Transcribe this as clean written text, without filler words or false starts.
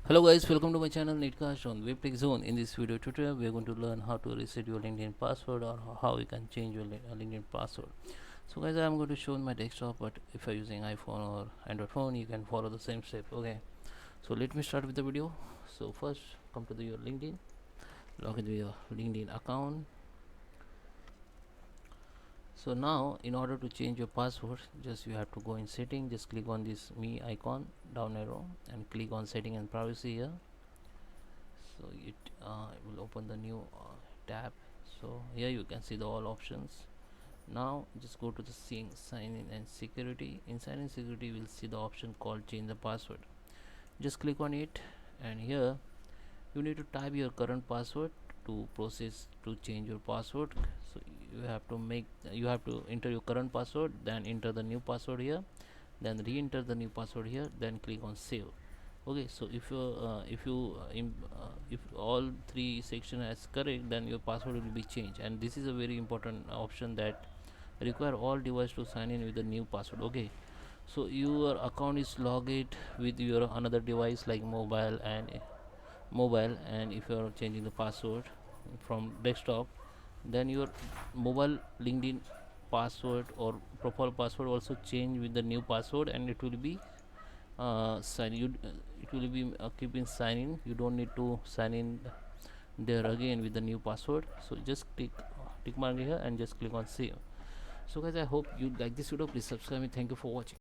Hello guys, welcome to my channel Netcast on Webtech Zone. In this video tutorial, we are going to learn how to reset your LinkedIn password or how you can change your LinkedIn password. So guys, I am going to show on my desktop, but if you're using iPhone or Android phone, you can follow the same step. Okay, so let me start with the video. So first, come to your LinkedIn, log into your LinkedIn account. So now in order to change your password, just you have to go in setting, just click on this me icon down arrow and click on setting and privacy here. So it will open the new tab. So here you can see the all options. Now just go to the sign in and security. In sign in security, we'll see the option called change the password. Just click on it, and here you need to type your current password to process to change your password. So you have to enter your current password, then enter the new password here, then re-enter the new password here, then click on save. Okay, so if all three section is correct, then your password will be changed, and this is a very important option that require all device to sign in with the new password. Okay, so your account is logged with your another device like mobile, and if you are changing the password from desktop, then your mobile LinkedIn password or profile password also change with the new password, and it will be it will be keeping sign in. You don't need to sign in there again with the new password. So just tick mark here and just click on save. So guys, I hope you like this video. Please subscribe me. Thank you for watching.